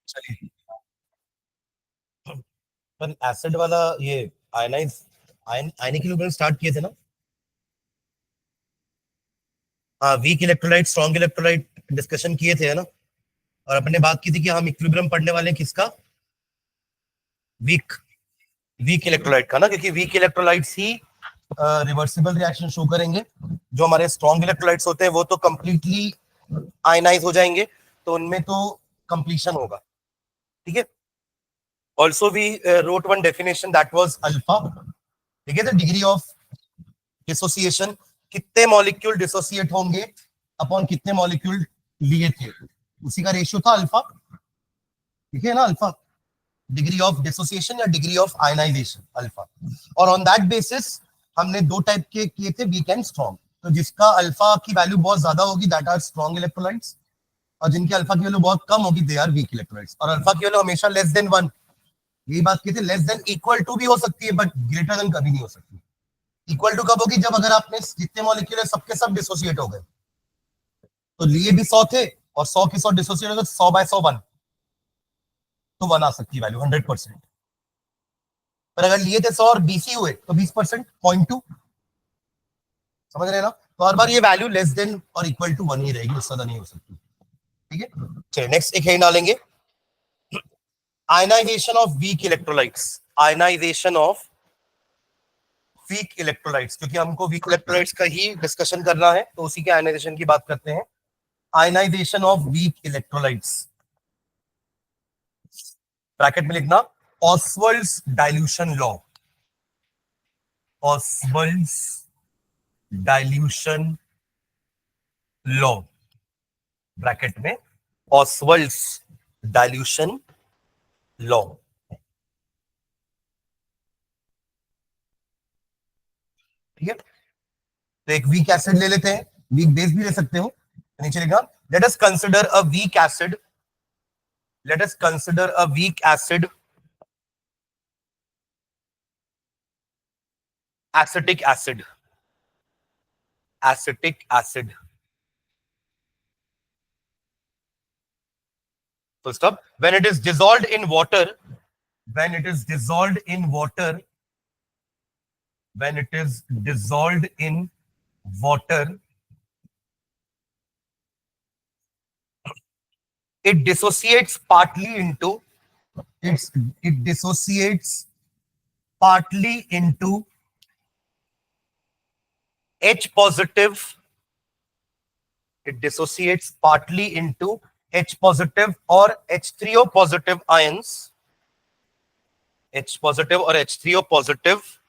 चलिए, पर एसिड वाला ये आयनाइज आयनिक इक्विलिब्रियम स्टार्ट किए थे ना। हाँ, weak electrolyte strong electrolyte discussion किए थे, है ना। और अपने बात की थी कि हम इक्विलिब्रियम पढ़ने वाले हैं किसका, वीक वीक इलेक्ट्रोलाइट का ना, क्योंकि वीक इलेक्ट्रोलाइट्स ही रिवर्सिबल रिएक्शन शो करेंगे। जो हमारे स्ट्रॉन्ग इलेक्ट्रोलाइट्स होते हैं वो तो कंप्लीटली आयनाइज हो जाएंगे, तो उनमें तो कंप्लीशन होगा। ठीक है। Also we wrote one definition that was alpha. ठीक है, द डिग्री ऑफ डिसोसिएशन, कितने मॉलिक्यूल डिसोसिएट होंगे अपॉन कितने मॉलिक्यूल लिए थे, उसी का रेशियो था अल्फा। ठीक है ना, अल्फा डिग्री ऑफ डिसोसिएशन या डिग्री ऑफ आयनाइजेशन अल्फा। और ऑन दैट बेसिस हमने दो टाइप के किए थे, वीक एंड स्ट्रॉन्ग। तो जिसका अल्फा की वैल्यू बहुत ज्यादा होगी दैट आर स्ट्रॉन्ग इलेक्ट्रोलाइट्स, और जिनकी अल्फा की वैल्यू बहुत कम होगी दे आर वीक इलेक्ट्रोलाइट्स। और अल्फा की वैल्यू हमेशा लेस देन 1, यही बात की थी। लेस देन इक्वल टू भी हो सकती है बट ग्रेटर देन कभी नहीं हो सकती। इक्वल टू कब होगी, जब अगर आपने जितने मॉलिक्यूल है सबके सब डिसोसिएट हो गए। तो लिए भी 100 थे और 100 के 100 डिसोसिएट हो गए, 100/100 1, तो 1 आ सकती है वैल्यू 100%। पर अगर लिए थे 100 और 20 ही हुए तो 20%, 0.2। समझ रहे हैं ना। तो हर बार ये वैल्यू लेस देन और इक्वल टू 1 ही रहेगी, उससे ज्यादा नहीं हो सकती। ठीक है, चलिए नेक्स्ट एक हेड डालेंगे, ionization of weak electrolytes. Ionization of weak electrolytes, क्योंकि हमको वीक इलेक्ट्रोलाइट्स का ही डिस्कशन करना है, तो उसी के आयनाइजेशन की बात करते हैं। Ionization of weak electrolytes, bracket में लिखना Ostwald's dilution law. Ostwald's dilution law, bracket में ऑसवर्ल्ड्स डाइल्यूशन लॉ। ठीक है, तो एक वीक एसिड ले लेते हैं, वीक बेस भी ले सकते हो, नीचे लिखा let us consider a weak acid, let us consider a weak acid, acetic acid, acetic acid. So stop. When it is dissolved in water, when it is dissolved in water, when it is dissolved in water, it dissociates partly into it dissociates partly into H positive. It dissociates partly into H positive or H3O positive ions, H positive or H3O positive,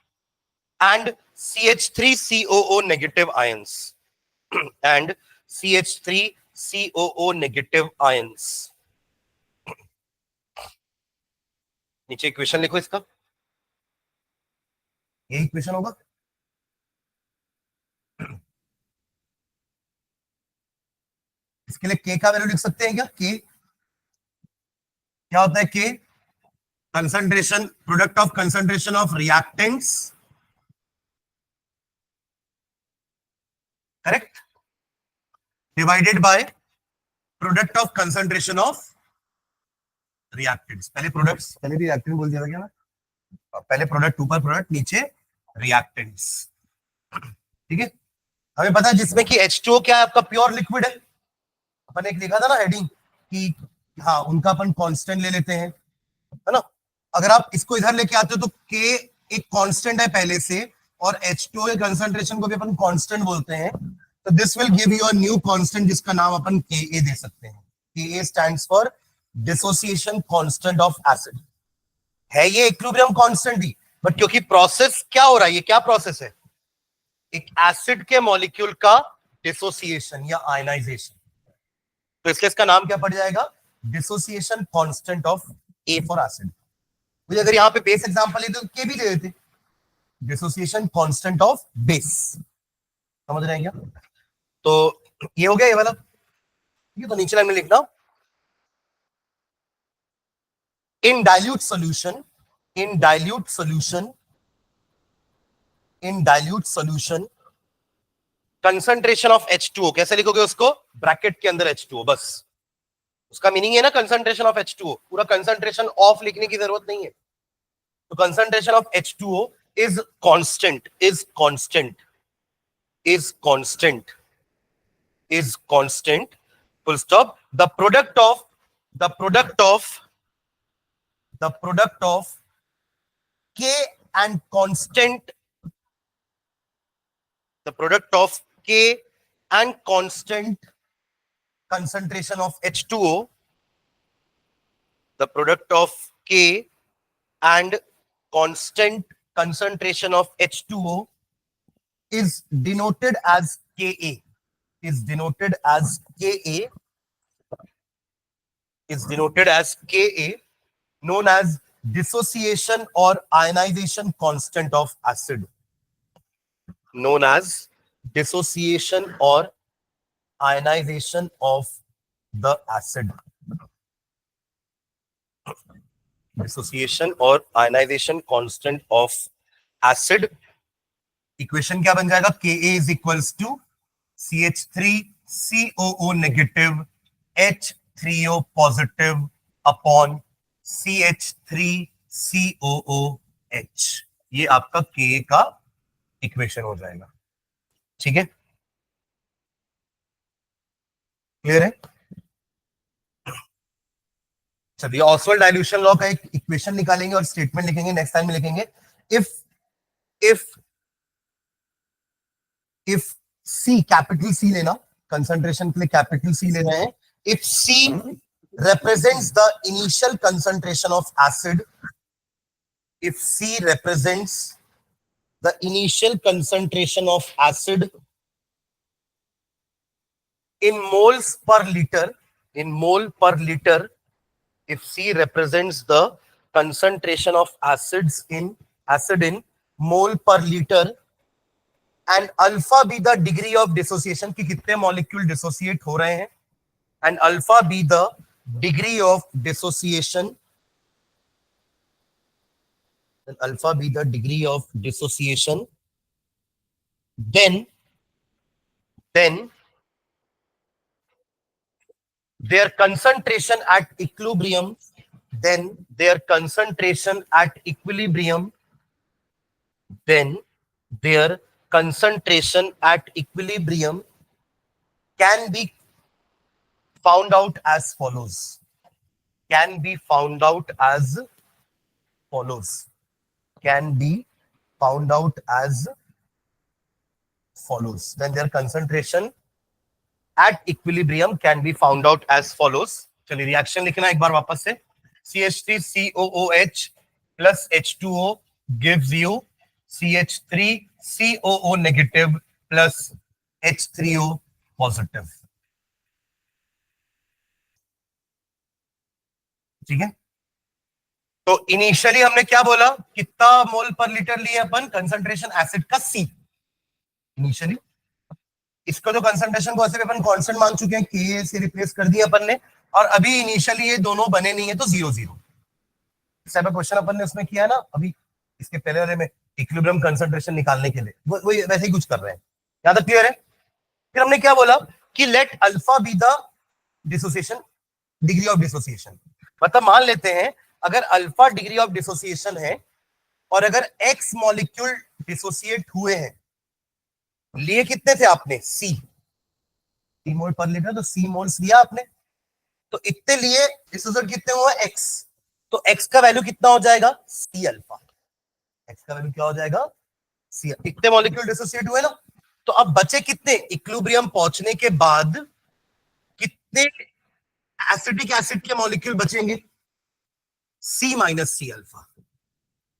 and CH3COO negative ions and CH3COO negative ions. नीचे equation लिखो इसका, ये equation होगा। इसके लिए के का value लिख सकते हैं क्या, के क्या होता है, के concentration, product of concentration of reactants, correct, divided by product of concentration of reactants. पहले प्रोडक्ट्स, पहले भी रिएक्टेंट बोल दिया था क्या ना, पहले प्रोडक्ट ऊपर प्रोडक्ट नीचे रिएक्टेंट्स। ठीक है, हमें पता है जिसमें कि H2O क्या है, आपका प्योर लिक्विड है। अपन एक लिखा था ना हेडिंग कि हाँ उनका अपन कांस्टेंट ले लेते हैं, है ना। अगर आप इसको इधर लेके आते हो तो K एक कांस्टेंट है पहले से, और H2O के कंसंट्रेशन को भी अपन कांस्टेंट बोलते हैं। तो this will give you a new constant जिसका नाम अपन Ka दे सकते हैं। Ka stands for dissociation constant of acid. है ये इक्विलिब्रियम कांस्टेंट ही, बट क्योंकि प्रोसेस क्या हो रहा है, ये क्या प्रोसेस है, एक एसिड के मॉलिक्यूल का डिसोसिएशन या आयनाइजेशन, तो इसलिए इसका नाम क्या पड़ जाएगा, dissociation constant of A for acid. मुझे अगर यहाँ पे बेस एग्जांपल है तो के भी ले लेते, डिसोसिएशन कांस्टेंट ऑफ बेस। समझ रहे हैं क्या। तो ये हो गया ये वाला। ठीक है, तो नीचे लाइन में लिखना इन dilute solution, in dilute solution, in dilute solution concentration of H2O, कैसे लिखोगे उसको, ब्रैकेट के अंदर H2O बस, उसका मीनिंग है ना कंसंट्रेशन ऑफ H2O, पूरा कंसंट्रेशन ऑफ लिखने की जरूरत नहीं है। तो concentration of H2O is constant, is constant, is constant, is constant, full stop. The product of K and constant, the product of K and constant concentration of H2O, the product of K and constant concentration of H2O is denoted as Ka, is denoted as Ka, is denoted as Ka, known as dissociation or ionization constant of acid, known as dissociation or ionization of the acid, dissociation or ionization constant of acid. Equation क्या बन जाएगा? Ka is equals to CH3COO negative H3O positive upon CH3COOH. ये आपका Ka का equation हो जाएगा। ठीक है, क्लियर है? चलिए ऑसवाल्ड डाइल्यूशन लॉ का एक इक्वेशन निकालेंगे और स्टेटमेंट लिखेंगे, नेक्स्ट टाइम में लिखेंगे। इफ सी, कैपिटल सी लेना, कंसंट्रेशन के लिए कैपिटल सी ले रहे हैं। If C represents the initial concentration of acid, if C represents the initial concentration of acid in moles per liter, in mole per liter, if C represents the concentration of acid in mole per liter, and alpha be the degree of dissociation, कि कितने molecule dissociate हो रहे हैं, and alpha be the degree of dissociation, and alpha be the degree of dissociation, then their concentration at equilibrium, then their concentration at equilibrium, then their concentration at equilibrium can be found out as follows, can be found out as follows, can be found out as follows, then their concentration at equilibrium can be found out as follows. चलिए reaction लिखना एक बार वापस से, CH3COOH plus H2O gives you CH3COO negative plus H3O positive. ठीक है, तो initially हमने क्या बोला, कितना मोल पर लीटर लिए अपन, कंसंट्रेशन एसिड का C इनिशियली। इसका जो कंसंट्रेशन को ऐसे अपन कांस्टेंट मान चुके हैं, Ka से रिप्लेस कर दिया अपन ने, और अभी इनिशियली ये दोनों बने नहीं है तो 0 0। इस टाइप का क्वेश्चन अपन ने उसमें किया है ना अभी इसके पहले वाले में, इक्विलिब्रियम कंसंट्रेशन निकालने के लिए वो वैसे ही कुछ कर रहे हैं। यहां तक क्लियर है? फिर हमने क्या बोला कि let alpha be the dissociation, degree of dissociation. मतलब मान लेते हैं अगर अल्फा डिग्री ऑफ डिसोसिएशन है और अगर एक्स मॉलिक्यूल डिसोसिएट हुए हैं, लिए कितने थे आपने, सी, 3 मोल पर लीटर, तो सी मोल्स लिया आपने, तो इतने लिए डिसोसिएट कितने हुए, एक्स, तो एक्स का वैल्यू कितना हो जाएगा, सी अल्फा, एक्स का वैल्यू क्या हो जाएगा, सी। इतने मॉलिक्यूल डिसोसिएट हुए ना, तो अब बचे कितने, इक्विलिब्रियम पहुंचने के बाद कितने एसिटिक एसिड के मॉलिक्यूल बचेंगे, सी माइनस सी अल्फा।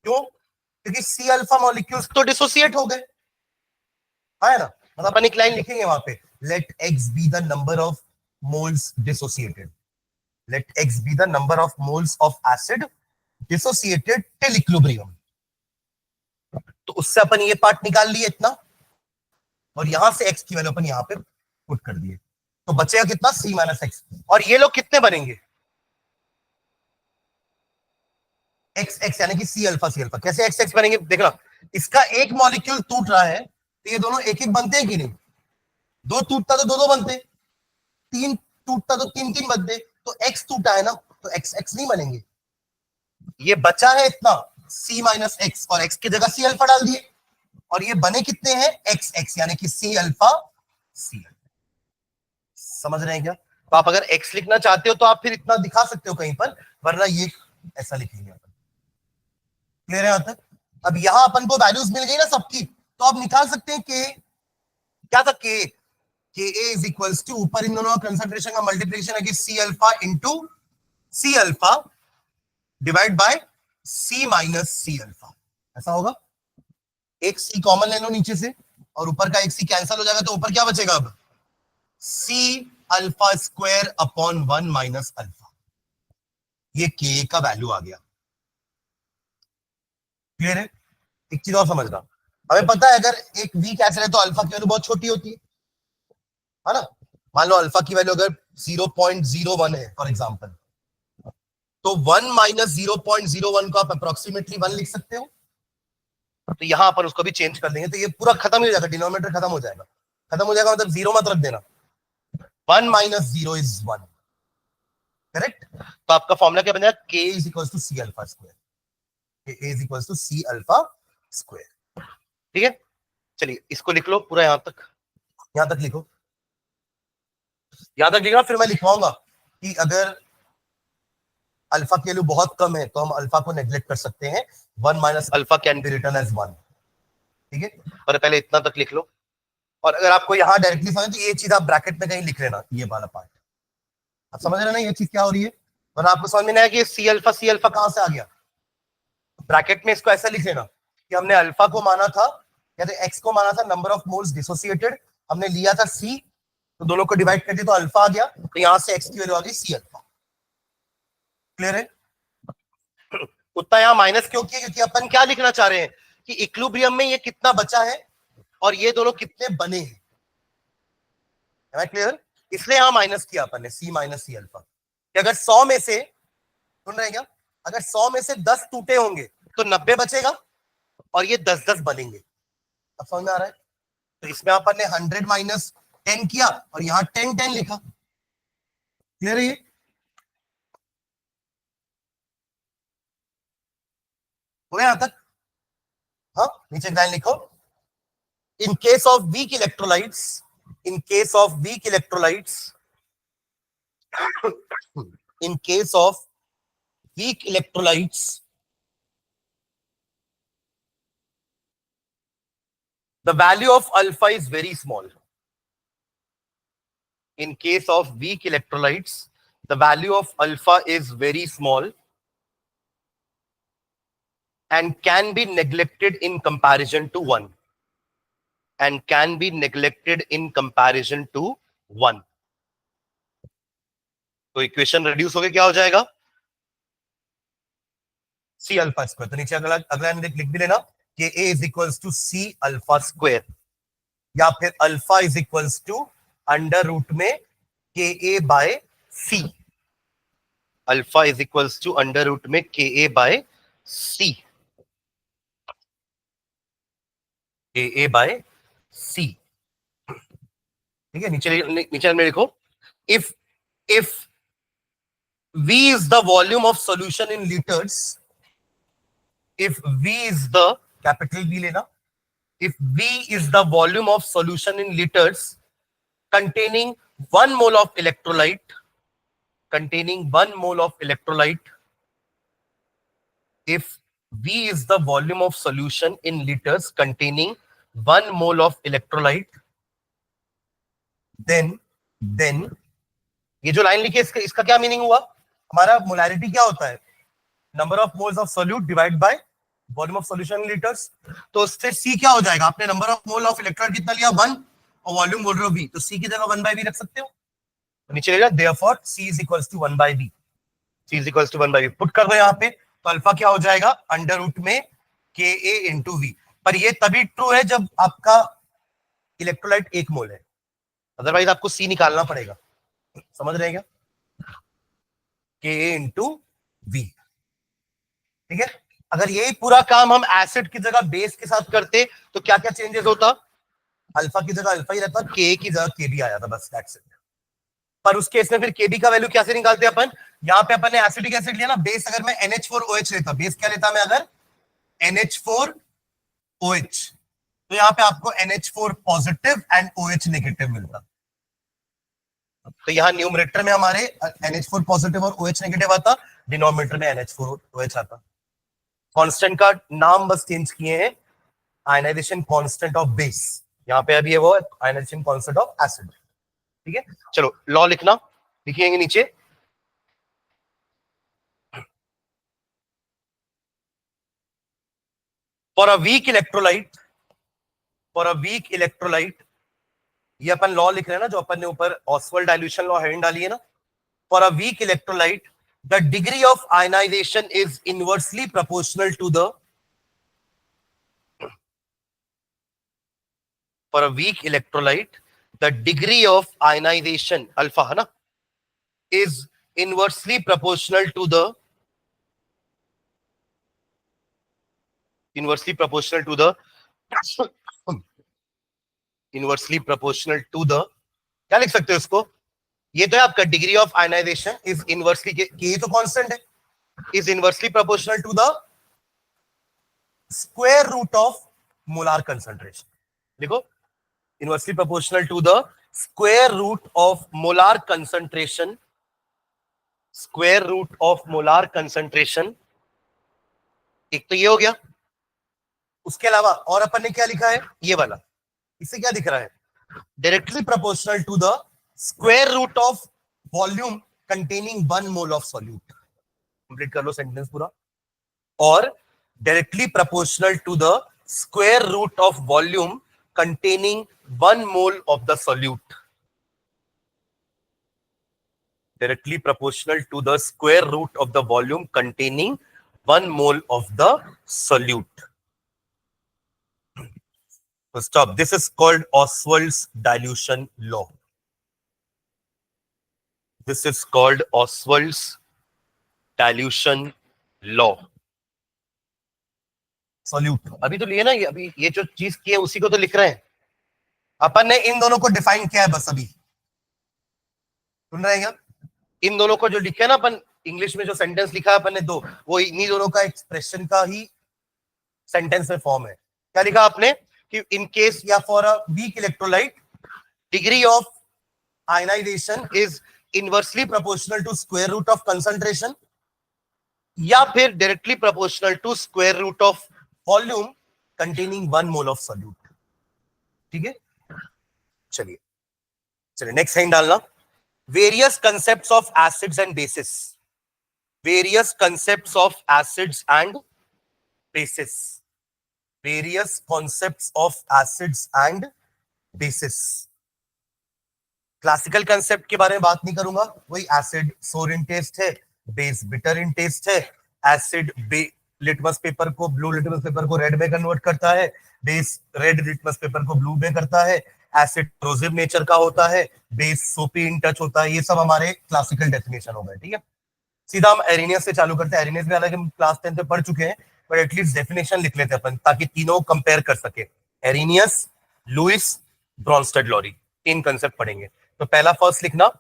क्यों? क्योंकि सी अल्फा मॉलिक्यूल्स तो डिसोसिएट हो गए, है ना। मतलब अपन एक लाइन लिखेंगे वहां पे, let X be the number of moles dissociated, let X be the number of moles of acid dissociated till equilibrium. तो उससे अपन ये पार्ट निकाल लिए इतना, और यहां से एक्स की वैल्यू अपन यहां पे पुट कर दिए, तो बचेगा कितना, सी माइनस एक्स। और ये लोग कितने बनेंगे, एक्स एक्स, यानी कि सी अल्फा सी अल्फा। कैसे एक्स एक्स बनेंगे, देखना, इसका एक मॉलिक्यूल टूट रहा है तो ये दोनों एक एक बनते हैं कि नहीं, दो टूटता तो दो दो बनते, तीन टूटता तो तीन तीन बनते, तो x टूटा है ना, तो x x नहीं बनेंगे, ये बचा है इतना c माइनस एक्स, और x की जगह c अल्फा डाल दिए, और ये बने कितने हैं x x, यानी कि c अल्फा c। समझ रहे हैं क्या? तो आप अगर x लिखना चाहते हो तो आप फिर इतना दिखा सकते हो कहीं पर, वरना ये ऐसा लिखेंगे अपन। क्लियर है यहां तक? अब यहां अपन को वैल्यूज मिल गई ना सबकी, तो आप निकाल सकते हैं कि क्या था, के ए इज इक्वल्स टू, ऊपर इन दोनों का कंसंट्रेशन का मल्टीप्लिकेशन है कि C alpha into C alpha divide by C minus C alpha, ऐसा होगा। एक सी कॉमन ले लो नीचे से, और ऊपर का एक सी कैंसिल हो जाएगा, तो ऊपर क्या बचेगा अब, C alpha square upon 1 minus alpha, ये के का वैल्यू आ गया। क्लियर है? एक चीज और समझना, हमें पता है अगर एक वीक एसिड है तो अल्फा की वैल्यू बहुत छोटी होती है ना। मान लो अल्फा की वैल्यू अगर 0.01 है फॉर एग्जांपल, तो 1 माइनस 0.01 को आप अप्रोक्सीमेटली 1 लिख सकते हो। तो यहां पर उसको भी चेंज कर देंगे, तो ये पूरा खत्म हो जाएगा, डिनोमिनेटर खत्म हो जाएगा। खत्म हो जाएगा मतलब जीरो मत रख देना, 1 माइनस 0 इज 1, करेक्ट। तो आपका फॉर्मूला क्या बन जाएगा, K is equal to C alpha square, K is equal to C alpha square. ठीक है, चलिए इसको लिख लो पूरा, यहां तक लिखो, यहां तक लिखना, फिर मैं लिखवाऊंगा कि अगर अल्फा की वैल्यू बहुत कम है तो हम अल्फा को नेग्लेक्ट कर सकते हैं, 1 minus alpha can be written as 1। ठीक है, और पहले इतना तक लिख लो, और अगर आपको यहां डायरेक्टली समझ तो ये चीज आप ब्रैकेट में कहीं लिख लेना, ये वाला पार्ट आप समझ रहे ना ये चीज क्या हो रही है। और आपको समझ में नहीं आया कि सी अल्फा कहां से आ गया, ब्रैकेट में इसको ऐसा लिख लेना कि हमने अल्फा को माना था, या तो एक्स को माना था नंबर ऑफ मोल्स डिसोसिएटेड, हमने लिया था सी, तो दोनों को डिवाइड कर दिया तो अल्फा आ गया, तो यहां से एक्स की वैल्यू आ गई सी अल्फा। क्लियर है? उतना यहां माइनस क्यों किया, क्योंकि अपन क्या लिखना चाह रहे हैं कि इक्विलिब्रियम में ये कितना बचा है और ये दोनों कितने बने हैं। क्लियर? इसलिए यहां माइनस किया अपन ने, सी माइनस सी अल्फा। अगर 100 में से, सुन रहे हैं क्या, अगर 100 में से 10 टूटे होंगे तो 90 बचेगा, और ये 10-10 बनेंगे। अब समझ में आ रहा है? तो इसमें अपन ने 100 माइनस 10 किया, और यहां 10-10 लिखा। क्लियर है? ये हो गया यहां तक? हाँ, नीचे लाइन लिखो, in case of weak electrolytes, in case of weak electrolytes, in case of weak electrolytes, the value of alpha is very small. In case of weak electrolytes, the value of alpha is very small and can be neglected in comparison to 1. And can be neglected in comparison to 1. तो equation reduce हो गया, क्या हो जाएगा, सी alpha square. तो नीचे अगला अगला लिख भी लेना कि a is equals to C alpha square, या फिर alpha is equals to under root में K a by C. Alpha is equals to under root में के ए बाय सी, के ए बाय सी। ठीक है, नीचे में लिखो, if V is the volume of solution in liters, if V is the, capital V लेना, if V is the volume of solution in liters containing 1 mole of electrolyte, containing 1 mole of electrolyte, if V is the volume of solution in liters containing 1 mole of electrolyte, then ये जो line लिखी है इसका क्या meaning हुआ, हमारा molarity क्या होता है, number of moles of solute divide by volume of solution in litres. तो उससे सी क्या हो जाएगा, आपने number of mole of electron कितना लिया 1, और वॉल्यूम बोल रहे हो v, तो सी की जगह 1/v रख सकते हो। तो नीचे लेगा therefore c is equals to 1/v, c is equals to 1/v put कर दो यहाँ पे, तो अल्फा क्या हो जाएगा अंडर रूट में के ए इंटू वी। पर ये तभी ट्रू है जब आपका इलेक्ट्रोलाइट 1 मोल है, अदरवाइज आपको सी निकालना पड़ेगा। समझ रहे हैं क्या, के ए इंटू वी। ठीक है, अगर यही पूरा काम हम एसिड की जगह बेस के साथ करते तो क्या क्या चेंजेस होता, अल्फा की जगह अल्फा ही रहता, के की जगह के भी आ जाता, बस दैट्स इट। पर उस केस में फिर केबी का वैल्यू कैसे निकालते हैं अपन? यहाँ पे अपन ने एसिडिक एसिड लिया ना, बेस अगर मैं NH4OH लेता, बेस क्या लेता मैं अगर NH4OH, तो यहाँ पे आपको NH4 positive and OH negative मिलता। तो यहाँ न्यूमरेटर में हमारे NH4 पॉजिटिव और OH नेगेटिव आता, डिनोमिनेटर में NH4OH आता। कांस्टेंट का नाम बस चेंज किए हैं, आयनाइजेशन कांस्टेंट ऑफ बेस, यहाँ पे अभी है वो आयनाइजेशन कांस्टेंट ऑफ एसिड। ठीक है, चलो लॉ लिखना, लिखिएंगे नीचे। For a weak electrolyte, for a weak electrolyte, ये अपन लॉ लिख रहे हैं ना, जो अपन ने ऊपर ऑसवाल्ड डाइल्यूशन लॉ हेडिंग डाली है ना। For a weak electrolyte the degree of ionization is inversely proportional to the, for a weak electrolyte the degree of ionization alpha है ना, is inversely proportional to the, inversely proportional to the inversely proportional to the, क्या लिख सकते हो इसको? ये तो है आपका degree of ionization is inversely, ये तो कांस्टेंट है, is inversely proportional to the square root of molar concentration. देखो, inversely proportional to the square root of molar concentration, square root of molar concentration. एक तो ये हो गया, उसके अलावा और अपन ने क्या लिखा है, ये वाला, इससे क्या दिख रहा है? Directly proportional to the square root of volume containing 1 mole of solute. Complete कर लो सेंटेंस पूरा। और directly proportional to the square root of volume containing 1 mole of the solute. Directly proportional to the square root of the volume containing 1 mole of the solute. So stop. This is called Oswald's dilution law. This is called Oswald's dilution law. Solute. अभी तो लिए ना, ये अभी ये जो चीज की है उसी को तो लिख रहे हैं अपन ने। इन दोनों को डिफाइन किया है बस अभी, सुन रहे हैं क्या? इन दोनों को जो लिखा है ना अपन, इंग्लिश में जो सेंटेंस लिखा है अपन ने दो, वो इन्हीं दोनों का एक्सप्रेशन का ही सेंटेंस में फॉर्म है। क्या लिखा आपने कि इन केस या for a weak electrolyte degree of ionization is inversely proportional to square root of concentration, या फिर directly proportional to square root of volume containing 1 mole of solute. ठीक है, चलिए चलिए नेक्स्ट लाइन डालना। Various concepts of acids and bases, various concepts of acids and bases, various concepts of acids and bases। Classical concept के बारे में बात नहीं करूंगा, वही एसिड सोर इन टेस्ट है, बेस बिटर इन टेस्ट है, एसिड लिटमस पेपर को, ब्लू लिटमस पेपर को रेड में कन्वर्ट करता है, बेस रेड लिटमस पेपर को ब्लू में करता है, एसिड कोरोसिव नेचर का होता है, बेस सोपी इन टच होता है। ये सब हमारे क्लासिकल डेफिनेशन हो गए। ठीक है, सीधा हम एरिनियस से चालू करते हैं। एरिनियस में हालांकि हम क्लास 10 में पढ़ चुके हैं, पर एटलीस्ट डेफिनेशन लिख लेते हैं अपन, ताकि तीनों कंपेयर कर सके। एरिनियस, लुइस, ब्रॉन्स्टेड लॉरी, तीन कंसेप्ट पढ़ेंगे। तो पहला फर्स्ट लिखना,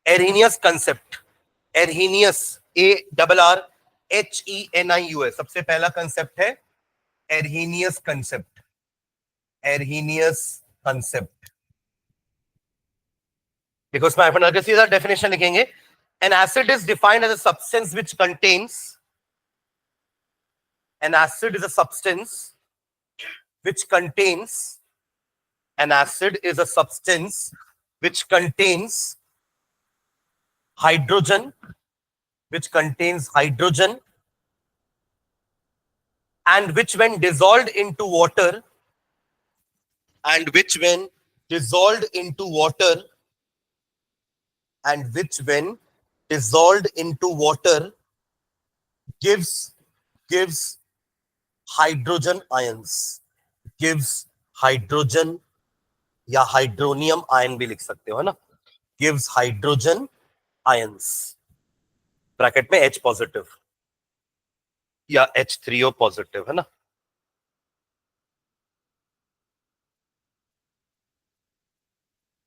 एरिनियस कंसेप्ट। एरिनियस, ARRHENIUS, सबसे पहला कंसेप्ट है एरिनियस कंसेप्ट। एरिनियस कंसेप्ट देखो, उसमें अपन सीधा डेफिनेशन लिखेंगे। An acid is defined as a substance which contains, an acid is a substance which contains, an acid is a substance which contains hydrogen, which contains hydrogen, and which when dissolved into water, and which when dissolved into water, and which when dissolved into water gives hydrogen ions, gives hydrogen, या hydronium ion भी लिख सकते हो, है ना, gives hydrogen ions, bracket में H positive या H3O positive, है ना।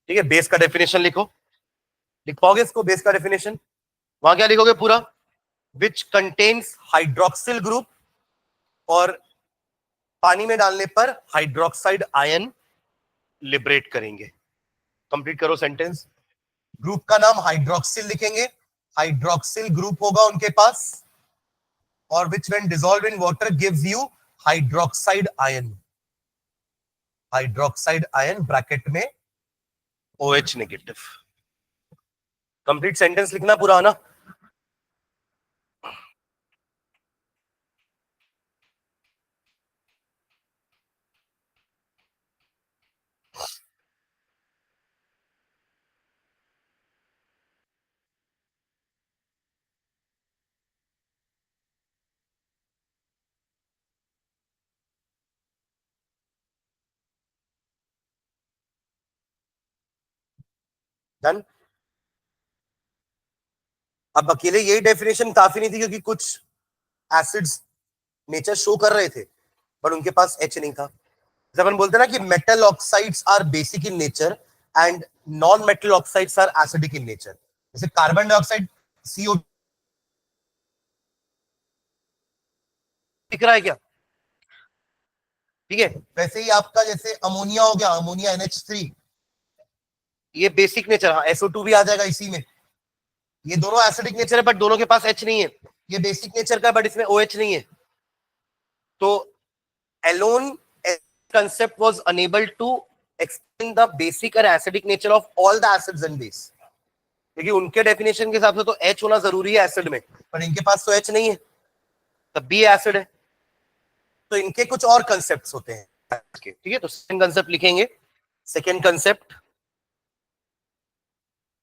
ठीक है, बेस का डेफिनेशन लिखो। लिख पाओगे इसको, बेस का डेफिनेशन? वहां क्या लिखोगे पूरा? विच कंटेन्स हाइड्रोक्सिल ग्रुप, और पानी में डालने पर हाइड्रोक्साइड आयन लिबरेट करेंगे। कंप्लीट करो सेंटेंस। ग्रुप का नाम हाइड्रोक्सिल लिखेंगे, हाइड्रोक्सिल ग्रुप होगा उनके पास, और विच when dissolve in water gives you hydroxide ion, hydroxide ion bracket में OH नेगेटिव। कंप्लीट सेंटेंस लिखना पूरा ना। डन। अब अकेले यही डेफिनेशन काफी नहीं थी, क्योंकि कुछ एसिड्स नेचर शो कर रहे थे पर उनके पास H नहीं था। जब अपन बोलते हैं ना कि metal oxides are basic in nature and non metal oxides are acidic in nature. जैसे कार्बन डाइऑक्साइड CO दिख रहा है क्या? ठीक है, वैसे ही आपका जैसे अमोनिया हो गया, अमोनिया NH3, ये बेसिक नेचर, हाँ SO2 भी आ जाएगा इसी में। ये दोनों एसिडिक नेचर है बट दोनों के पास H नहीं है। ये बेसिक नेचर का बट इसमें OH नहीं है। तो alone concept was unable to explain the basic and acidic nature of all the acids and base, क्योंकि उनके डेफिनेशन के हिसाब से तो H होना जरूरी है एसिड में, पर इनके पास तो H नहीं है, तब भी एसिड है। तो इनके कुछ और कंसेप्ट्स होते हैं, ठीक है। तो सेकंड कंसेप्ट लिखेंगे। Second concept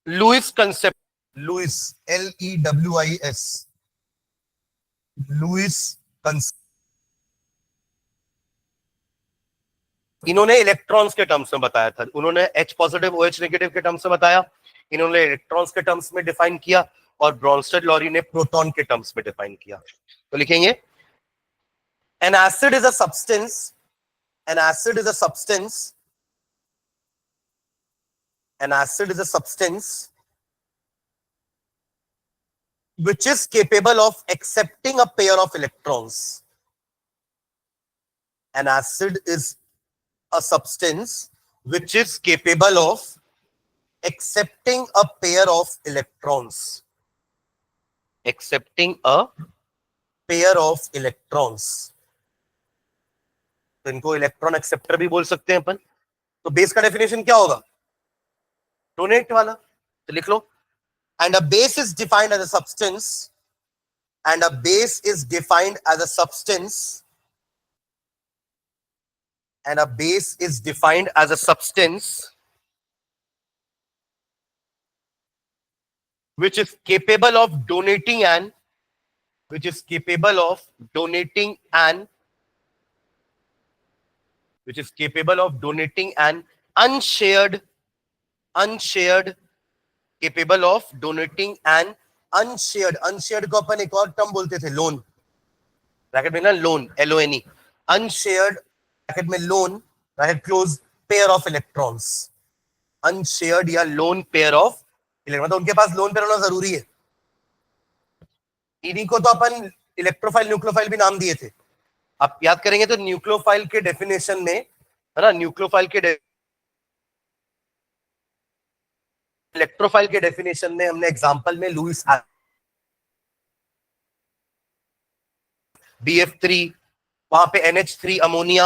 Lewis concept, Lewis LEWIS, Lewis concept. इन्होंने इलेक्ट्रॉन्स के टर्म्स में बताया था, उन्होंने H पॉजिटिव OH नेगेटिव के टर्म्स में बताया, इन्होंने इलेक्ट्रॉन्स के टर्म्स में डिफाइन किया, और ब्रॉन्स्टेड लॉरी ने प्रोटॉन के टर्म्स में डिफाइन किया। तो लिखेंगे an acid is a substance, an acid is a substance, an acid is a substance which is capable of accepting a pair of electrons. An acid is a substance which is capable of accepting a pair of electrons, accepting a pair of electrons। तो इनको electron acceptor भी बोल सकते हैं अपन। तो base का definition क्या होगा? डोनेट वाला। तो लिख लो, and a base is defined as a substance, and a base is defined as a substance, and a base is defined as a substance which is capable of donating an, which is capable of donating an, which is capable of donating an unshared, unshared, capable of donating an unshared, unshared को अपन एक और term बोलते थे loan, bracket में ना loan, LONE, unshared bracket में loan bracket close pair of electrons, unshared या lone pair of electron. मतलब उनके पास लोन पेयर होना जरूरी है। इन्हीं को तो अपन इलेक्ट्रोफाइल न्यूक्लियोफाइल भी नाम दिए थे। आप याद करेंगे तो न्यूक्लियोफाइल के डेफिनेशन में, है ना, न्यूक्लियोफाइल के इलेक्ट्रोफाइल के डेफिनेशन में हमने एग्जांपल में लुइस BF3, वहां पे NH3 अमोनिया,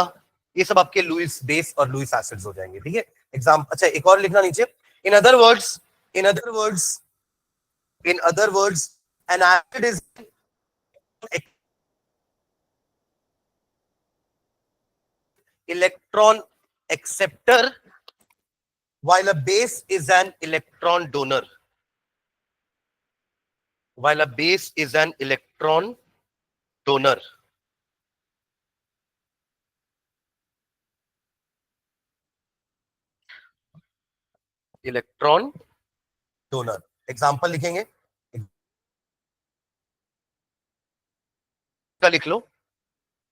ये सब आपके लुइस बेस और लुइस एसिड्स हो जाएंगे। ठीक है, एग्जाम्पल। अच्छा, एक और लिखना नीचे। In other words, in other words, in other words, N acid is electron acceptor while a base is an electron donor, while a base is an electron donor। Electron donor. Example लिखेंगे का लिख लो,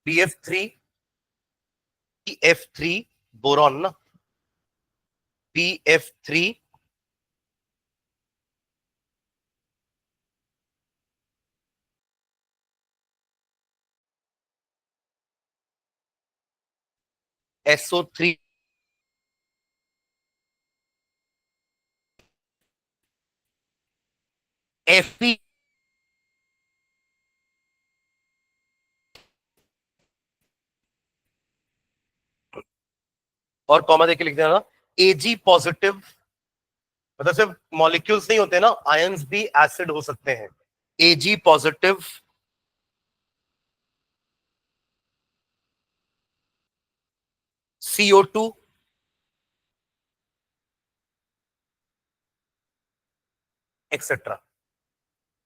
BF3, BF3 boron ना, BF3 SO3 Fe और comma देके लिख देना Ag positive, मतलब सिर्फ मॉलिक्यूल्स नहीं होते ना, आयंस भी एसिड हो सकते हैं। Ag positive CO2 etcetera.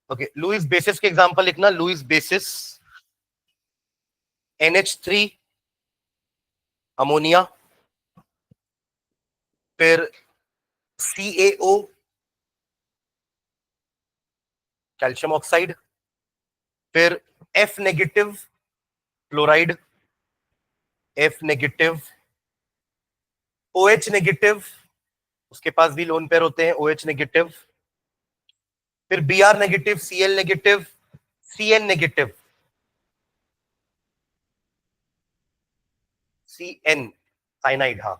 Okay, Lewis bases के एग्जांपल लिखना, लुईस बेसिस NH3 अमोनिया, फिर CaO कैल्शियम ऑक्साइड, फिर F negative chloride, F negative OH negative, उसके पास भी लोन पेयर होते हैं OH नेगेटिव, फिर Br negative Cl negative Cn negative Cn cyanide, हाँ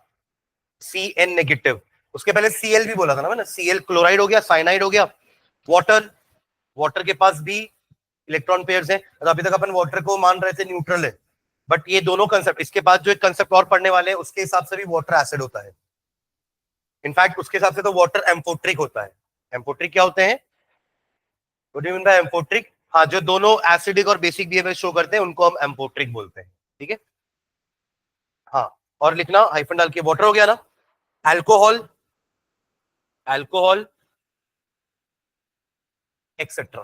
Cn नेगेटिव, उसके पहले Cl भी बोला था ना मैंने, Cl क्लोराइड हो गया, साइनाइड हो गया। वाटर, वाटर के पास भी इलेक्ट्रॉन पेयर्स हैं, तो अभी तक अपन वाटर को मान रहे थे न्यूट्रल है, बट ये दोनों कंसेप्ट, इसके बाद जो एक कंसेप्ट और पढ़ने वाले हैं उसके हिसाब से भी वाटर एसिड होता है। इनफैक्ट उसके हिसाब से तो वाटर एम्फोट्रिक होता है। एम्फोट्रिक क्या होते हैं? What do you mean by amphoteric? हाँ, जो दोनों एसिडिक और बेसिक बिहेवियर शो करते हैं उनको हम एम्फोट्रिक बोलते हैं। ठीक है, हाँ। और लिखना हाइफन डाल के, वाटर हो गया ना, अल्कोहल, अल्कोहल एक्सेट्रा,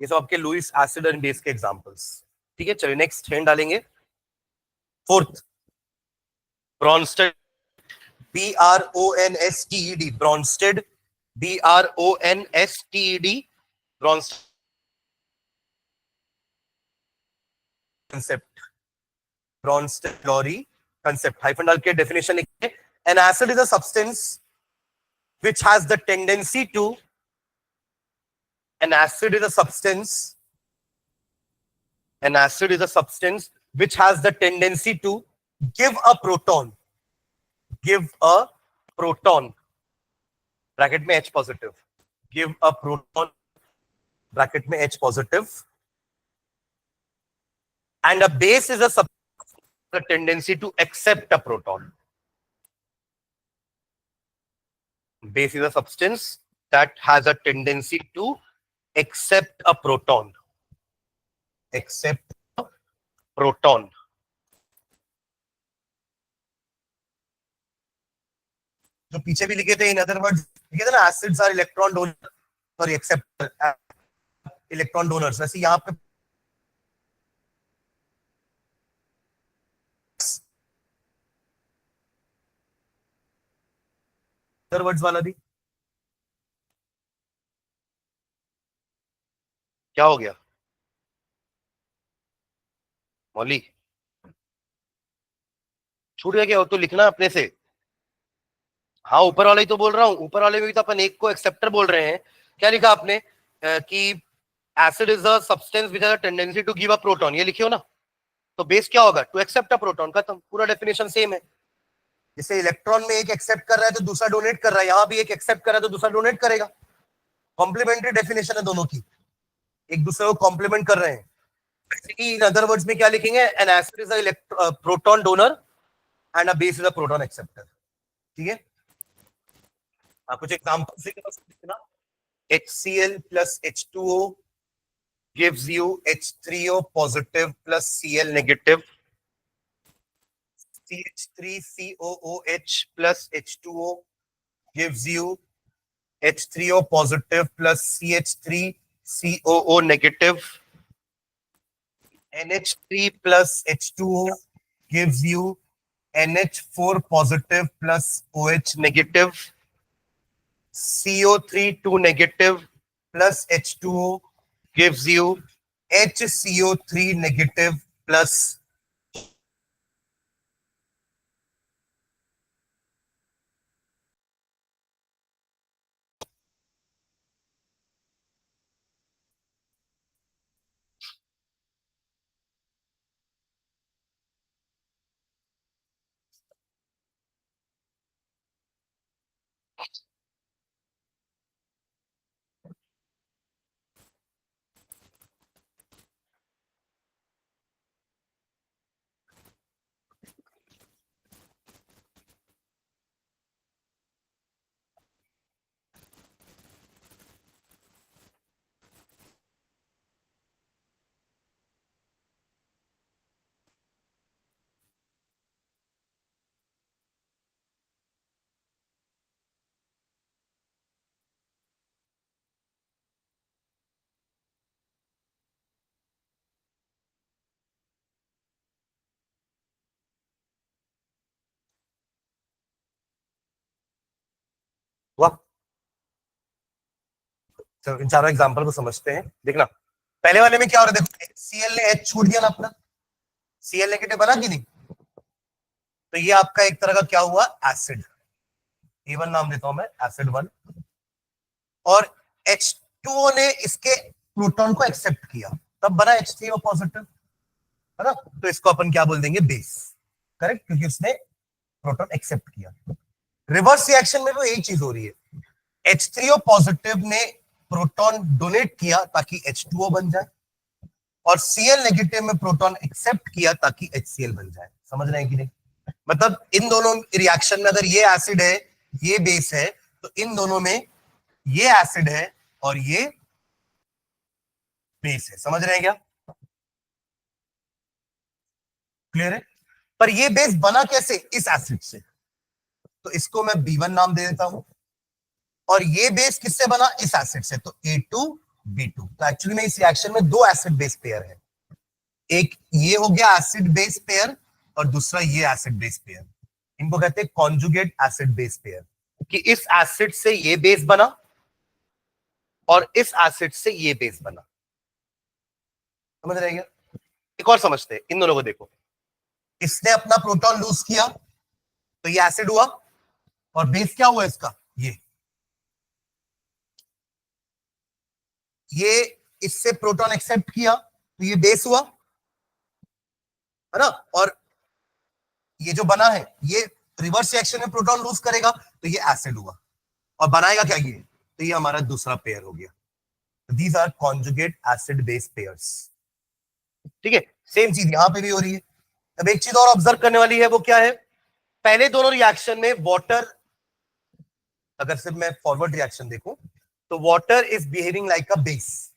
ये सब आपके लुईस एसिड एंड बेस के एग्जांपल्स। ठीक है, चलिए नेक्स्ट हेड डालेंगे। Fourth, Brønsted, BRONSTED, Brønsted, BRONSTED, Brønsted concept, Bronsted Lowry concept, hyphen डाल के डेफिनेशन लिखिए। N acid is a substance which has the tendency to, an acid is a substance, an acid is a substance which has the tendency to give a proton, give a proton, bracket में H positive, give a proton, bracket में H positive, and a base is a substance with a tendency to accept a proton. Base is a substance that has a tendency to accept a proton, accept a proton. जो पीछे भी लिखे थे, in other words लिखे थे ना, acids are electron donor, sorry acceptor, electron donors, वैसे यहाँ पे अदर वर्ड्स वाला भी क्या हो गया मौली, छूट गया क्या? हो तो लिखना अपने से। हाँ, ऊपर वाले ही तो बोल रहा हूँ, ऊपर वाले में भी तो अपन एक को एक्सेप्टर बोल रहे हैं। क्या लिखा आपने? कि acid is a substance which has a tendency to give a proton, ये लिखियो ना। तो बेस क्या होगा? टू एक्सेप्ट अ प्रोटॉन, खत्म, पूरा डेफिनेशन सेम है। जैसे इलेक्ट्रॉन में एक एक्सेप्ट कर रहा है तो दूसरा डोनेट कर रहा है, यहाँ भी एक एक्सेप्ट कर रहा है तो दूसरा डोनेट करेगा। कॉम्प्लीमेंट्री डेफिनेशन है दोनों की, एक दूसरे को कॉम्प्लीमेंट कर रहे हैं। इन अदर वर्ड्स में क्या लिखेंगे? N acid is a proton donor and a base is a proton acceptor. ठीक है, कुछ एग्जांपल्स लिखना। HCl plus H2O gives you H3O positive plus Cl negative, CH3COOH plus H2O gives you H3O positive plus CH3COO negative, NH3 plus H2O gives you NH4 positive plus OH negative, CO3 2 negative plus H2O gives you HCO3 negative plus वाह, चलो इन चारों example को समझते हैं। देखना पहले वाले में क्या हो रहा है, देखो Cl ने H छूट दिया ना अपना, Cl नेगेटिव बना कि नहीं, तो ये आपका एक तरह का क्या हुआ, एसिड। A1 नाम देता हूं मैं, एसिड 1। और H2O ने इसके प्रोटॉन को एक्सेप्ट किया, तब बना H3O पॉजिटिव, है ना। तो इसको अपन क्या बोल देंगे, बेस। करेक्ट, क्योंकि उसने प्रोटॉन एक्सेप्ट किया। रिवर्स रिएक्शन में भी यही चीज हो रही है, H3O पॉजिटिव ने प्रोटॉन डोनेट किया ताकि H2O बन जाए, और Cl नेगेटिव में प्रोटॉन एक्सेप्ट किया ताकि HCl बन जाए। समझ रहे हैं कि नहीं। मतलब इन दोनों रिएक्शन में अगर ये एसिड है ये बेस है, तो इन दोनों में ये एसिड है और ये बेस है। समझ रहे हैं क्या, क्लियर है। पर ये बेस बना कैसे, इस एसिड से, तो इसको मैं B1 नाम दे देता हूं। और ये बेस किससे बना, इस एसिड से, तो A2B2। तो एक्चुअली में इस रिएक्शन में दो एसिड बेस पेयर है, एक ये हो गया एसिड बेस पेयर, और दूसरा ये एसिड बेस पेयर। इनको कहते हैं कॉन्जुगेट एसिड बेस पेयर, कि इस एसिड से ये बेस बना और इस एसिड से ये बेस बना। समझ रहे क्या। एक और समझते हैं, इन दोनों को देखो, इसने अपना प्रोटॉन लूज किया तो ये एसिड हुआ, और बेस क्या हुआ इसका, ये इससे प्रोटॉन एक्सेप्ट किया तो ये बेस हुआ, है ना। और ये जो बना है ये रिवर्स रिएक्शन में प्रोटॉन लूज करेगा तो ये एसिड हुआ, और बनाएगा क्या ये, तो ये हमारा दूसरा पेयर हो गया। These are conjugate acid base pairs. ठीक है, सेम चीज यहां पे भी हो रही है। अब एक चीज और ऑब्जर्व करने वाली है, वो क्या है, पहले दोनों रिएक्शन में वाटर, अगर सिर्फ मैं फॉरवर्ड रिएक्शन देखूं तो water is behaving like a base,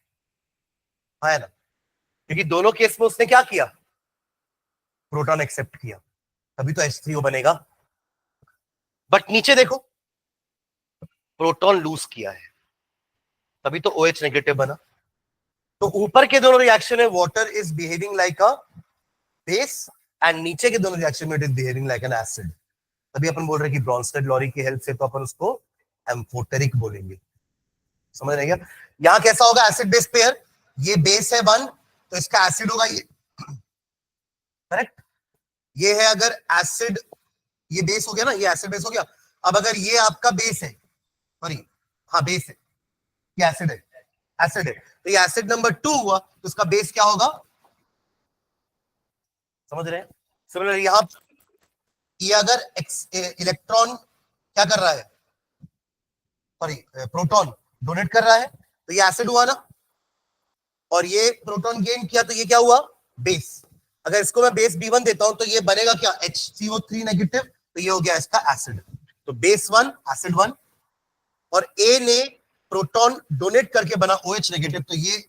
है ना, क्योंकि दोनों केस में उसने क्या किया, प्रोटॉन एक्सेप्ट किया, तभी तो H3O बनेगा। बट नीचे देखो, प्रोटॉन लूज किया है, तभी तो OH नेगेटिव बना। तो ऊपर के दोनों रिएक्शन में water is behaving like a base, and नीचे के दोनों रिएक्शन में it is behaving like an acid. तभी अपन बोल रहे हैं कि ब्रॉन्स्टेड लॉरी की हेल्प से तो अपन उसको एम्फोटेरिक बोलेंगे। समझ रहे क्या। यहां कैसा होगा एसिड बेस पेयर, ये बेस है 1 तो इसका एसिड होगा ये, करेक्ट। ये है अगर एसिड, ये बेस हो गया ना, ये एसिड बेस हो गया। अब अगर ये आपका बेस है, सॉरी, हाँ बेस है, ये एसिड है, एसिड है, तो ये एसिड नंबर 2 हुआ, तो इसका बेस क्या होगा, समझ रहे हैं। सिमिलर यहां ये अगर इलेक्ट्रॉन क्या कर रहा है, सॉरी प्रोटॉन डोनेट कर रहा है, तो ये एसिड हुआ ना, और ये प्रोटॉन गेन किया तो ये क्या हुआ, बेस। अगर इसको मैं बेस B1 देता हूं तो ये बनेगा क्या, HCO3 नेगेटिव, तो ये हो गया इसका एसिड। तो बेस 1 एसिड 1, और A ने प्रोटॉन डोनेट करके बना OH नेगेटिव, तो ये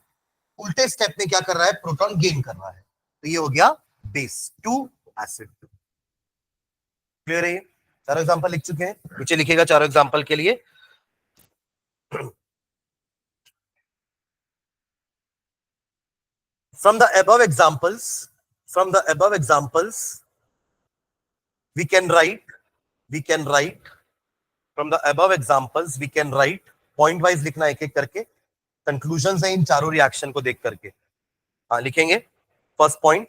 उल्टे स्टेप में क्या कर रहा है, प्रोटॉन गेन कर रहा है, तो ये हो गया बेस 2 एसिड 2। क्लियर है ये, चारों एग्जांपल लिख चुके हैं, नीचे लिखेगा चारों एग्जांपल के लिए। From the above examples, we can write, from the above examples, we can write, point wise लिखना एक एक करके, कंक्लूजन है इन चारों रिएक्शन को देख करके। हाँ लिखेंगे, first point,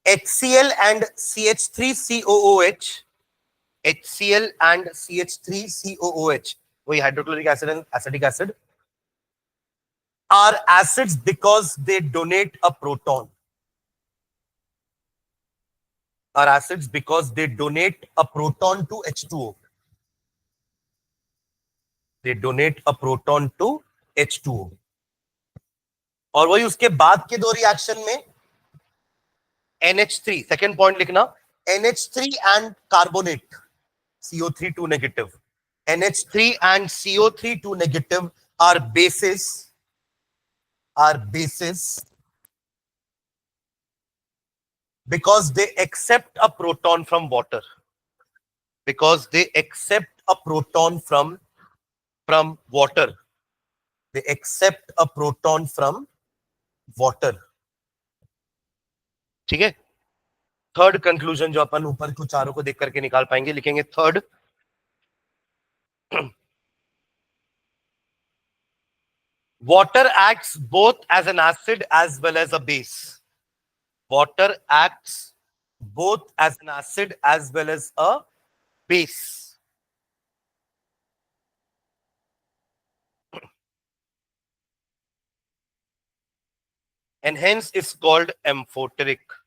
HCl and CH3COOH, HCl and CH3COOH, वही hydrochloric acid and acetic acid, are acids because they donate a proton. Are acids because they donate a proton to H2O. They donate a proton to H2O। और वही उसके बाद के दो reaction में NH3, second point लिखना, NH3 and carbonate CO3 2 negative, NH3 and CO3 2 negative are bases because they accept a proton from water, because they accept a proton from water, they accept a proton from water। ठीक है। Third conclusion जो अपन ऊपर को चारों को देख करके निकाल पाएंगे, लिखेंगे third, water acts both as an acid as well as a base, water acts both as an acid as well as a base, and hence is called amphoteric,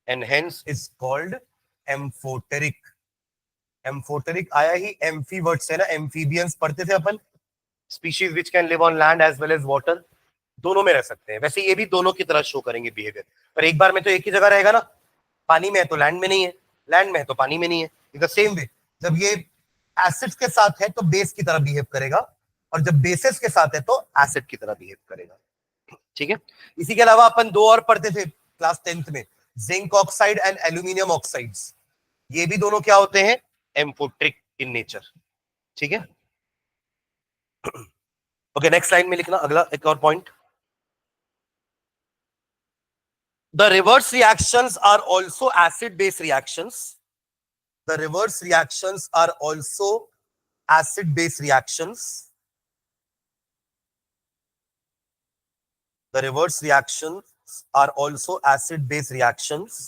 and hence is called amphoteric। Amphoteric आया ही amphi word से ना, amphibians पढ़ते थे अपन, species which can live on land as well as water, दोनों में रह सकते हैं। वैसे ये भी दोनों की तरह शो करेंगे बिहेवियर, पर एक बार में तो एक ही जगह रहेगा ना, पानी में है तो लैंड में नहीं है, लैंड में है तो पानी में नहीं है। इन द सेम वे जब ये एसिड्स के साथ है तो बेस की तरह बिहेव करेगा, और जब बेसिस के साथ है तो एसिड की तरह बिहेव करेगा। ठीक है। इसी के अलावा अपन दो और पढ़ते थे क्लास 10th में, zinc oxide and aluminium oxides, ये भी दोनों क्या होते हैं, एम्फोट्रिक इन नेचर। ठीक है। ओके, नेक्स्ट लाइन में लिखना अगला एक और point, the reverse reactions are also acid base reactions, the reverse reactions are also acid base reactions, the reverse reactions are also acid base reactions,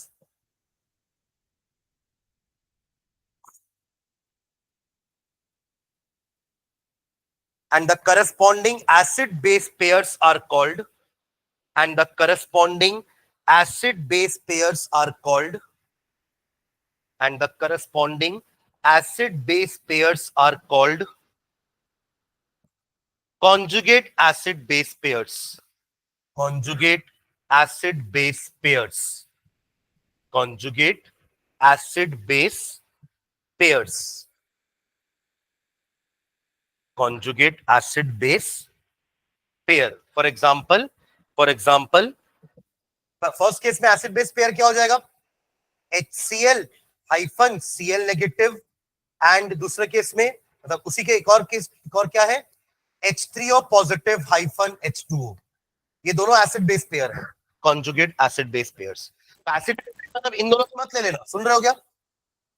and the corresponding acid base pairs are called, and the corresponding acid base pairs are called, and the corresponding acid base pairs are called conjugate acid base pairs, conjugate acid base pairs, conjugate acid base pairs, conjugate acid base pair। For example first case में acid base pair क्या हो जाएगा, HCl hyphen Cl negative, and दूसरे case में मतलब उसी के एक और केस, एक और क्या है, H3O पॉजिटिव हाइफन H2O। ये दोनों एसिड बेस पेयर है, conjugate acid base pairs. Acid मतलब इन दोनों को मत ले लेना, सुन रहे हो क्या,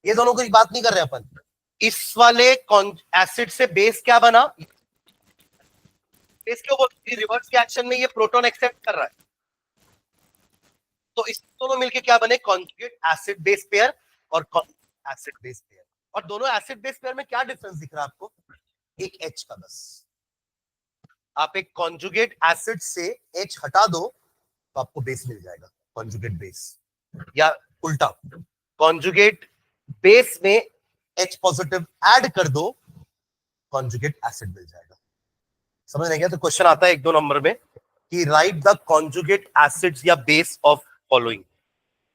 ये दोनों की बात नहीं कर रहे अपन। इस वाले एसिड से बेस क्या बना, बेस क्यों बोलते हैं, रिवर्स रिएक्शन में ये प्रोटॉन एक्सेप्ट कर रहा है, तो इस दोनों मिलके क्या बने, कॉन्जुगेट एसिड बेस पेयर और एसिड बेस पेयर। और दोनों एसिड बेस पेयर में क्या डिफरेंस दिख रहा है आपको, एक H का बस। आप एक कॉन्जुगेट एसिड से H हटा दो तो आपको बेस मिल जाएगा, कॉन्जुगेट बेस, या उल्टा कॉन्जुगेट बेस में H पॉजिटिव ऐड कर दो, कॉन्जुगेट एसिड मिल जाएगा। समझ नहीं गया तो क्वेश्चन आता है 1-2 नंबर में कि राइट द कॉन्जुगेट एसिड्स या बेस ऑफ फॉलोइंग।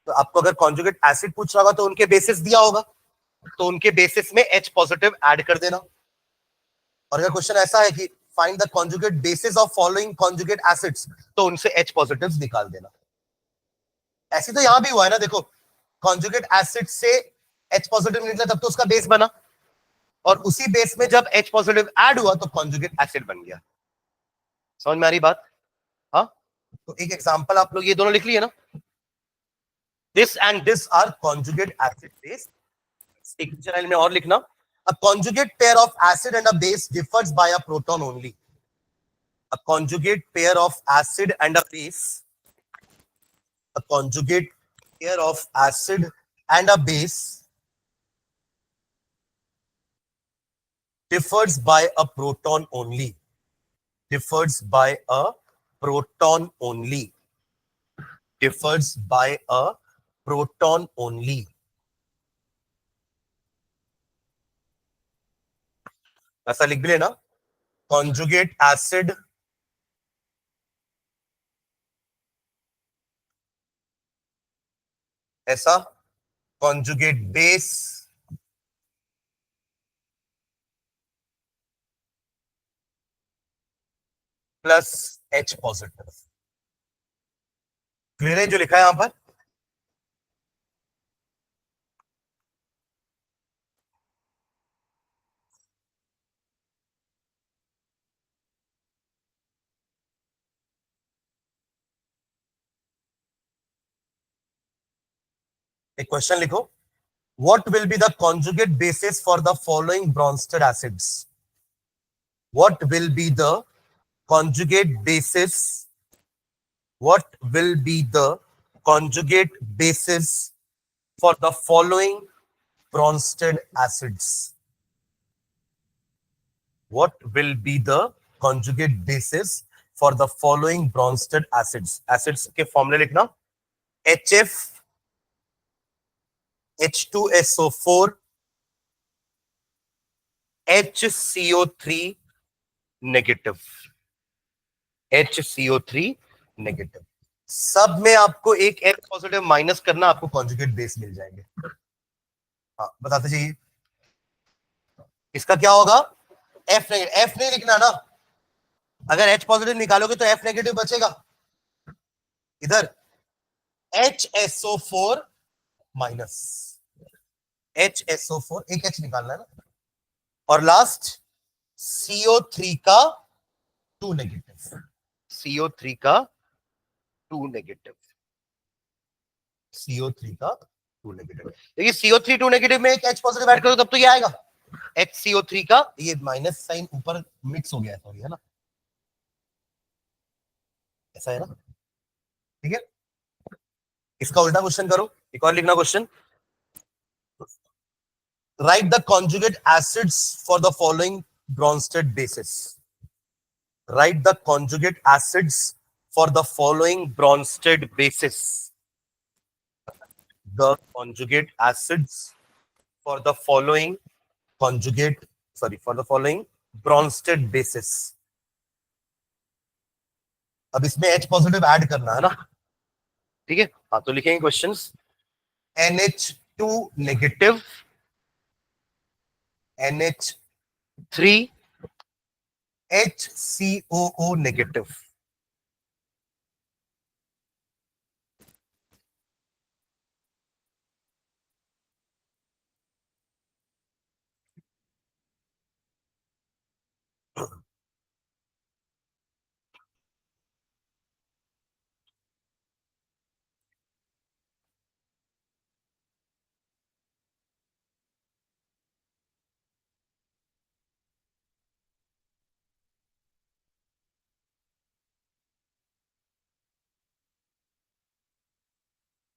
तो आपको अगर कॉन्जुगेट एसिड पूछ रहा होगा तो उनके बेसिस दिया होगा, तो उनके बेसिस में H पॉजिटिव ऐड कर देना। और अगर क्वेश्चन ऐसा है कि find the conjugate basis of following conjugate acids, तो उनसे H पॉजिटिव्स निकाल देना। ऐसे तो यहां भी हुआ है ना, देखो कॉन्जुगेट एसिड से H पॉजिटिव निकला तब तो उसका बेस बना, और उसी बेस में जब H पॉजिटिव ऐड हुआ तो कॉन्जुगेट एसिड बन गया। समझ में आ रही बात? हाँ, तो एक एग्जांपल आप लोग ये दोनों लिख लिए ना, this and this are conjugate acid base. एक लाइन में और लिखना, a conjugate pair of acid and a base differs by a proton only, a conjugate pair of acid and a base, a conjugate pair of acid and a base differs by a proton only, differs by a proton only, differs by a proton only। ऐसा लिख भी लेना, conjugate acid ऐसा, conjugate base plus H positive. Clear है जो लिखा है यहां पर? एक क्वेश्चन लिखो, what will be the conjugate basis for the following Bronsted acids? What will be the conjugate basis? What will be the conjugate basis for the following Bronsted acids? What will be the conjugate basis for the following Bronsted acids? Acids के फॉर्मूले लिखना, HF H2SO4 HCO3 negative, HCO3 negative. सब में आपको एक H positive minus करना, आपको conjugate base मिल जाएंगे। हाँ बताते जाइए, इसका क्या होगा? F नेगेटिव, F नहीं लिखना ना, अगर H पॉजिटिव निकालोगे तो F नेगेटिव बचेगा, इधर HSO4 माइनस, HSO4 एक H निकालना है ना, और लास्ट CO3 का 2 नेगेटिव, CO3 का 2 नेगेटिव, CO3 का 2 नेगेटिव। देखिए CO3 2 नेगेटिव में एक H पॉजिटिव ऐड करो तब तो ये आएगा, HCO3 का, ये माइनस साइन ऊपर मिक्स हो गया सॉरी, है ना, ऐसा है ना, ठीक है। इसका उल्टा क्वेश्चन करो, एक और लिखना question, right the conjugate acids for the following Bronsted bases. Write the conjugate acids for the following Bronsted bases. The conjugate acids for the following for the following Bronsted bases. अब इसमें H positive add करना है ना, ठीक है। हाँ तो लिखेंगे questions, NH2 negative, NH3 HCOO negative.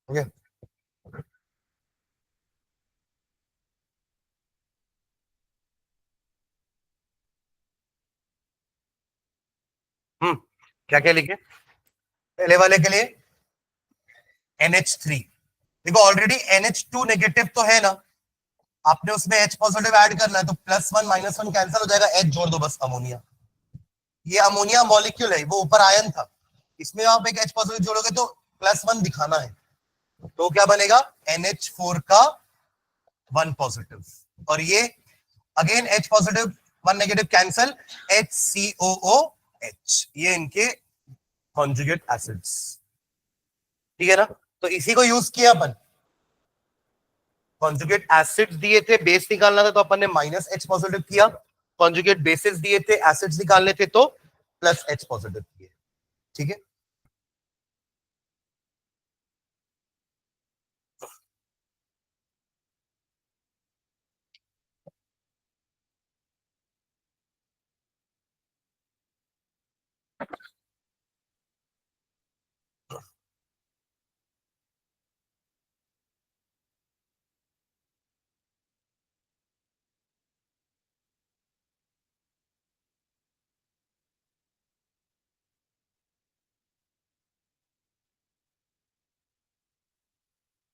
Okay, क्या क्या लिखे पहले वाले के लिए? NH3, देखो ऑलरेडी NH2 नेगेटिव तो है ना, आपने उसमें H पॉजिटिव ऐड करना है तो +1 -1 कैंसिल हो जाएगा, H जोड़ दो बस, अमोनिया। ये अमोनिया मॉलिक्यूल है, वो ऊपर आयन था, इसमें आप एक H पॉजिटिव जोड़ोगे तो +1 दिखाना है, तो क्या बनेगा? NH4 का 1 पॉजिटिव, और ये again H positive 1 negative cancel, HCOOH, ये इनके कॉन्जुगेट एसिड्स, ठीक है ना। तो इसी को यूज किया अपन, कॉन्जुगेट एसिड्स दिए थे, बेस निकालना था तो अपन ने -H पॉजिटिव किया, कॉन्जुगेट बेसिस दिए थे, एसिड्स निकालने थे तो +H पॉजिटिव किए, ठीक है।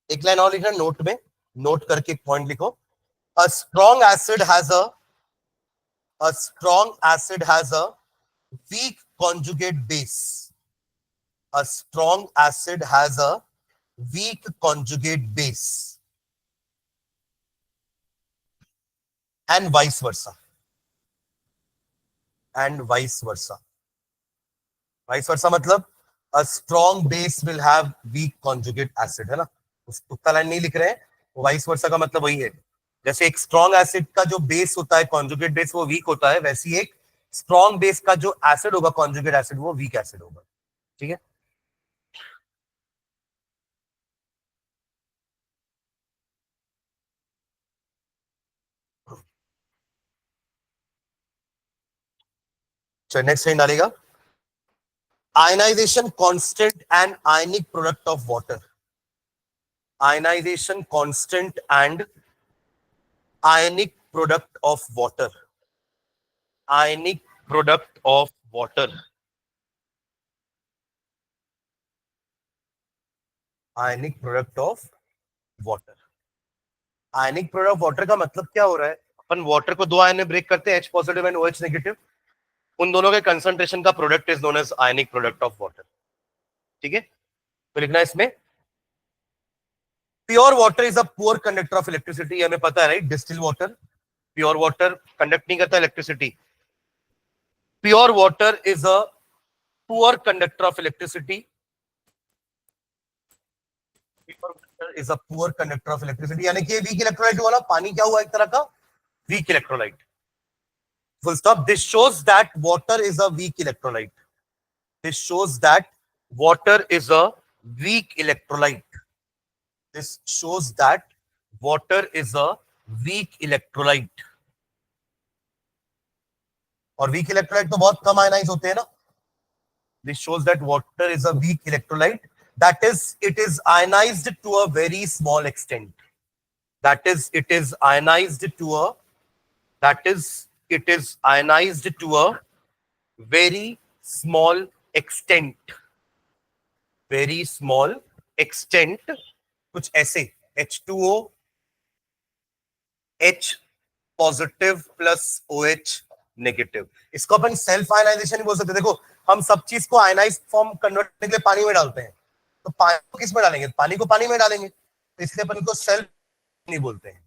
एक लाइन और लिखना नोट में, नोट करके एक पॉइंट लिखो, a strong acid has a A strong acid has a weak conjugate base. A strong acid has a weak conjugate base. And vice versa. And vice versa. Vice versa मतलब a strong base will have weak conjugate acid, है ना? उतना line नहीं लिख रहे हैं, vice versa का मतलब वही है. जैसे एक स्ट्रॉन्ग एसिड का जो बेस होता है कॉन्जुगेट बेस वो वीक होता है, वैसी एक स्ट्रॉन्ग बेस का जो एसिड होगा कॉन्जुगेट एसिड वो वीक एसिड होगा. ठीक है. चलो नेक्स्ट लाइन डालेगा. Ionization constant and ionic product of water. Ionization constant and ionic product of water. Ionic product of water. Ionic product of water. Ionic product of water का मतलब क्या हो रहा है? अपन वाटर को दो आयन में ब्रेक करते हैं, H positive and OH negative. उन दोनों के कंसंट्रेशन का product is known as ionic product of water. ठीक है. तो लिखना है इसमें pure water is a poor conductor of electricity. हमें पता है right. Distil water, pure water conduct नहीं करता electricity. Pure water is a poor conductor of electricity. Is a poor conductor of electricity. यानी कि वीक इलेक्ट्रोलाइट हुआ ना. पानी क्या हुआ? एक तरह का weak electrolyte. Full stop. This shows that water is a weak electrolyte. This shows that water is a weak electrolyte. This shows that water is a weak electrolyte. और weak electrolyte तो बहुत कम आयनाइज होते हैं ना. This shows that water is a weak electrolyte. That is, it is ionized to a very small extent. That is, it is ionized to a. That is, it is ionized to a very small extent. Very small extent. कुछ ऐसे H2O H positive plus OH negative. इसको अपन self ionization ही बोल सकते हैं. देखो हम सब चीज को आयनाइज फॉर्म कन्वर्ट करने के लिए पानी में डालते हैं. तो पानी को किस में डालेंगे? पानी को पानी में डालेंगे. तो इसलिए अपन को सेल्फ नहीं बोलते हैं.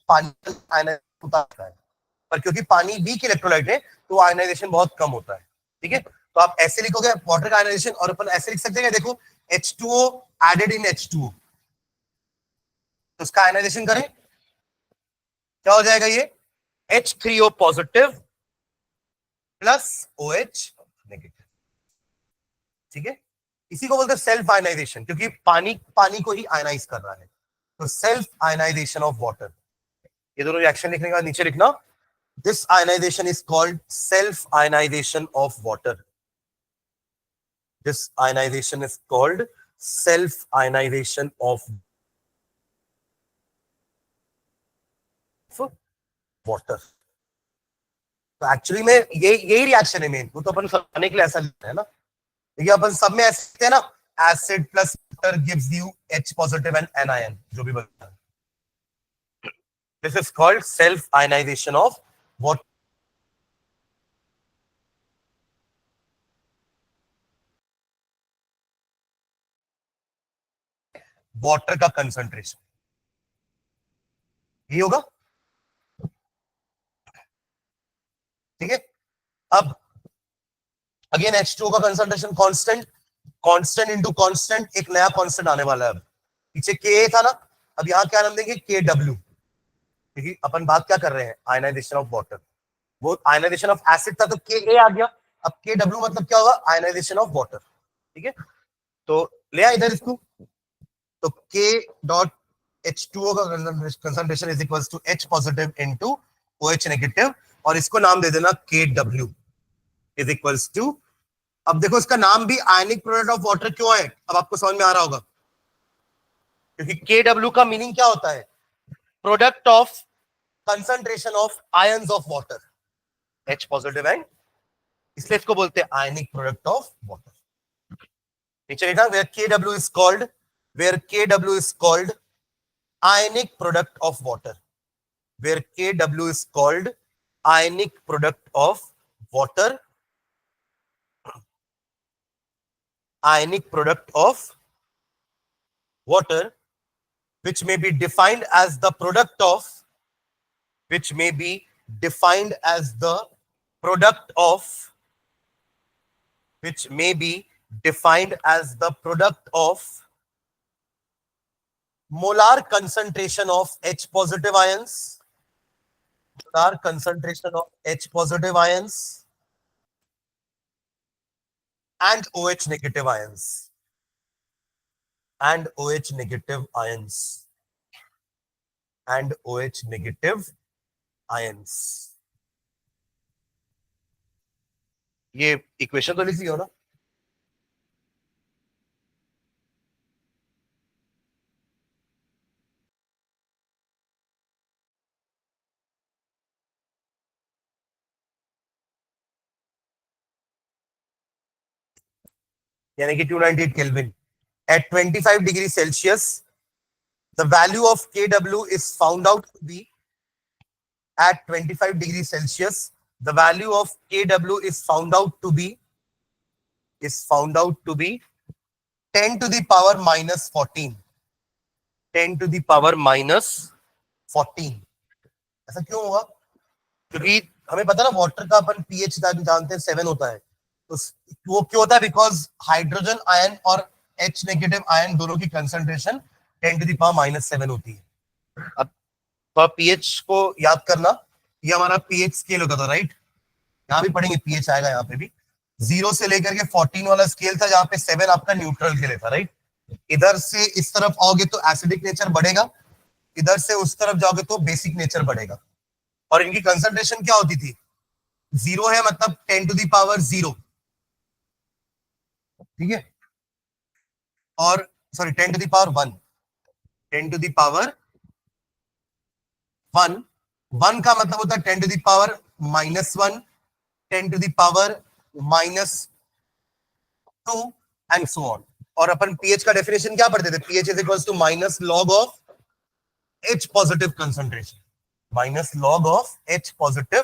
पानी आयनाइज होता है, पर क्योंकि पानी वीक इलेक्ट्रोलाइट है तो आयनाइजेशन बहुत कम होता है. ठीक है. तो आप ऐसे लिखोगे वाटर का आयनाइजेशन, और अपन ऐसे लिख सकते हैं. देखो H2O एडेड इन H2O, तो उसका आयनाइजेशन करें क्या हो जाएगा? ये H3O positive plus OH negative. ठीक है. इसी को बोलते हैं सेल्फ आयनाइजेशन, क्योंकि पानी पानी को ही आयनाइज कर रहा है. तो सेल्फ आयनाइजेशन ऑफ वाटर. ये दोनों रिएक्शन लिखने के बाद नीचे लिखना this ionization is called self ionization of water. This ionization is called self ionization of water. तो एक्चुअली में यही रिएक्शन है मेन. वो तो अपन समझने के लिए ऐसा लिखते हैं ना. देखिए अपन सब में ऐसे है ना. Acid plus water gives you H positive and anion, जो भी बनता है. This is called self ionization of water. Water का कंसंट्रेशन ये होगा. ठीक है. अब अगेन H2O का concentration constant. Constant into constant, एक नया कांस्टेंट आने वाला है. अब पीछे Ka था ना, अब यहां क्या नाम देंगे? Kw. क्योंकि अपन बात क्या कर रहे हैं? Ionization of water. वो आयनाइजेशन ऑफ एसिड था तो Ka आ गया. अब Kw मतलब क्या होगा? Ionization of water. ठीक है. तो ले आ इधर इसको. तो K डॉट H2O का concentration is equals to H positive into OH negative, और इसको नाम दे देना Kw इज इक्वल्स टू. अब देखो इसका नाम भी आयनिक प्रोडक्ट ऑफ वाटर क्यों है? अब आपको समझ में आ रहा होगा. क्योंकि Kw का मीनिंग क्या होता है? Product of concentration of ions of water. H positive and, इसलिए इसको बोलते हैं आयनिक प्रोडक्ट ऑफ वाटर। नीचे लिखा where Kw is called, where Kw is called ionic product of water, where Kw is called ionic product of water, ionic product of water, which may be defined as the product of, which may be defined as the product of, which may be defined as the product of molar concentration of H positive ions, molar concentration of H positive ions and OH negative ions, and OH negative ions, and OH negative ions. ये equation तो लिखी हो ना, यानी कि 298 kelvin at 25 degree Celsius, the value of Kw is found out to be, at 25 degree Celsius, the value of Kw is found out to be 10 to the power minus 14, 10 to the power minus 14। ऐसा क्यों हुआ? क्योंकि हमें पता ना water का अपन pH जानते हैं 7 होता है, तो वो क्यों होता है? बिकॉज हाइड्रोजन आयन और H नेगेटिव आयन दोनों की concentration 10 to the power minus 7 होती है। अब पीएच को याद करना, ये हमारा पीएच स्केल होता था, राइट? यहाँ भी पढ़ेंगे पीएच आएगा, यहाँ पे भी 0 से लेकर के 14 वाला स्केल था, जहाँ पे 7 आपका न्यूट्रल के लिए था, राइट? इधर से इस तरफ आओगे तो एसिडिक नेचर बढ़ेगा, इधर से उस तरफ जाओगे तो बेसिक नेचर बढ़ेगा। और इनकी कंसंट्रेशन क्या होती थी? 0 है मतलब 10 टू द पावर 0, ठीक है? और sorry 10 to the power 1, 10 to the power 1, 1 का मतलब होता है 10 to the power minus 1, 10 to the power minus 2 and so on. और अपन पीएच का डेफिनेशन क्या पढ़ते थे? PH is equals to minus log of H positive concentration, minus log of H positive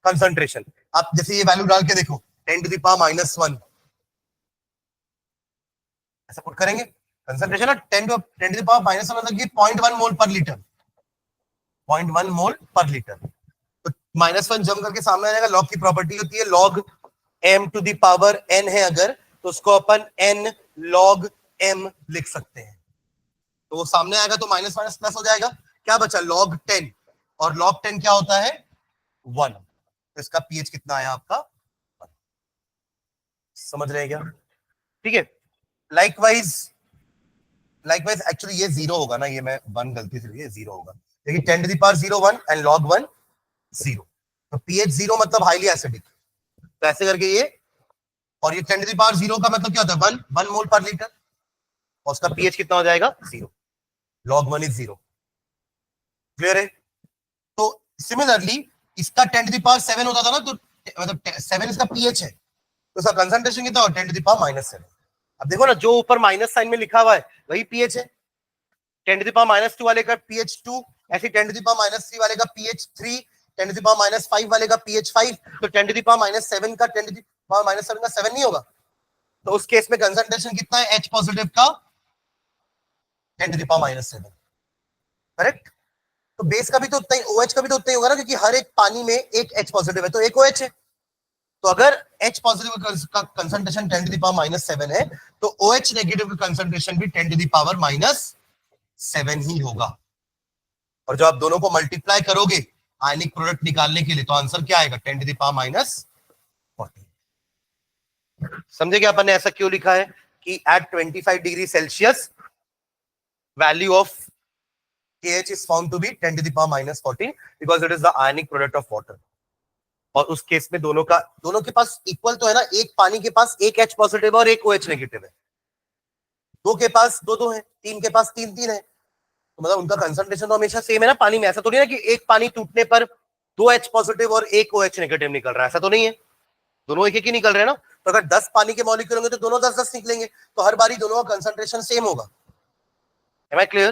concentration. आप जैसे ये वैल्यू डाल के देखो 10 टू द पावर माइनस 1, ऐसा पुट करेंगे कंसंट्रेशन ना 10 टू द पावर माइनस 1 मतलब कि 0.1 मोल पर लीटर, 0.1 मोल पर लीटर। तो माइनस 1 जम करके सामने आ जाएगा। लॉग की प्रॉपर्टी होती है log m to the power n है अगर, तो उसको अपन n log m लिख सकते हैं, तो वो सामने आएगा तो माइनस माइनस प्लस हो जाएगा। क्या बचा? log 10, और log 10 क्या होता है? 1। तो इसका पीएच कितना आया आपका? 1। समझ रहे हैं क्या? ठीक है। लाइकवाइज एक्चुअली ये 0 होगा ना, ये मैं 1 गलती से ये 0 होगा, देखिए 10 टू द पावर 0 1 एंड log 1 0, तो पीएच 0 मतलब हाईली एसिडिक, तो ऐसे करके ये, और ये 10 टू द पावर 0 का मतलब क्या होता है? 1 मोल पर लीटर, और उसका पीएच कितना हो जाएगा? 0, log 1 इज 0। क्लियर है? तो सिमिलरली इसका 10 टू द पावर 7 होता था ना, तो मतलब 7 इसका पीएच है, तो इसका कंसंट्रेशन कितना होगा? 10 टू द पावर माइनस 7। अब देखो ना, जो ऊपर माइनस साइन में लिखा हुआ है वही पीएच है। 10 टू द पावर माइनस 2 वाले का पीएच 2, ऐसे 10 टू द पावर माइनस 3 वाले का pH 3, 10 to the power minus 5 वाले का पीएच 5, तो 10 टू द पावर माइनस 7 का 10 टू द पावर माइनस 7 का 7 नहीं होगा? तो उस केस में कंसंट्रेशन कितना है H पॉजिटिव का? 10 to the power minus 7, correct? तो बेस का भी तो उतना ही, OH का भी तो उतना ही होगा ना, क्योंकि हर एक पानी में एक H पॉजिटिव है तो एक OH है। तो अगर H पॉजिटिव का concentration 10 to the power minus 7 है, तो OH नेगेटिव का कंसंट्रेशन भी 10 टू द पावर माइनस 7 ही होगा। और जब आप दोनों को मल्टीप्लाई करोगे आयनिक प्रोडक्ट निकालने के लिए, तो आंसर क्या आएगा? 10 टू द पावर माइनस 14। समझे क्या अपन ने ऐसा क्यों लिखा है कि at 25 degree Celsius value of KH is found to be 10 to the power minus 14 because it is the ionic product of water। और उस केस में दोनों के पास इक्वल तो है ना, एक पानी के पास एक H पॉजिटिव और एक OH नेगेटिव है, दो के पास दो है, तीन के पास तीन है, तो मतलब उनका कंसंट्रेशन तो हमेशा सेम है ना पानी में। ऐसा थोड़ी ना कि एक पानी टूटने पर दो H पॉजिटिव और एक OH नेगेटिव निकल रहा है, ऐसा तो नहीं है? दोनों एक ही निकल रहे हैं ना। तो अगर 10 पानी के मॉलिक्यूल होंगे तो दोनों 10-10 निकलेंगे, तो हर बारी दोनों का कंसंट्रेशन सेम होगा। Am I clear?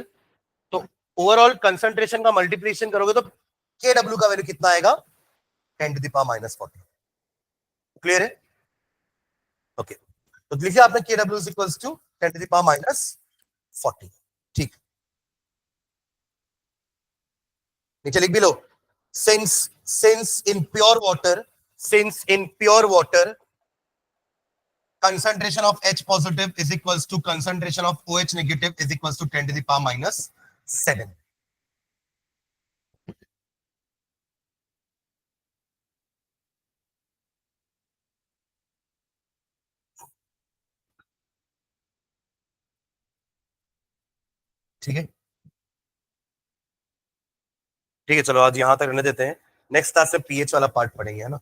तो ओवरऑल कंसंट्रेशन का मल्टीप्लिकेशन करोगे तो KW का वैल्यू कितना आएगा? 10⁻⁻40। क्लियर है? ओके, तो लिखिए आपने KW इज इक्वल्स टू 10⁻⁻40। ठीक, नीचे लिख भी लो, since in pure water concentration of H positive is equals to concentration of OH negative is equals to 10⁻⁷. ठीक है, ठीक है, चलो आज यहां तक रहने देते हैं। नेक्स्ट क्लास में पीएच वाला पार्ट पढ़ेंगे, है ना।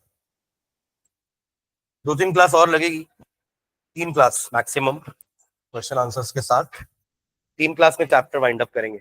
2-3 क्लास और लगेगी, 3 क्लास मैक्सिमम क्वेश्चन आंसर्स के साथ। 3 क्लास में चैप्टर वाइंड अप करेंगे।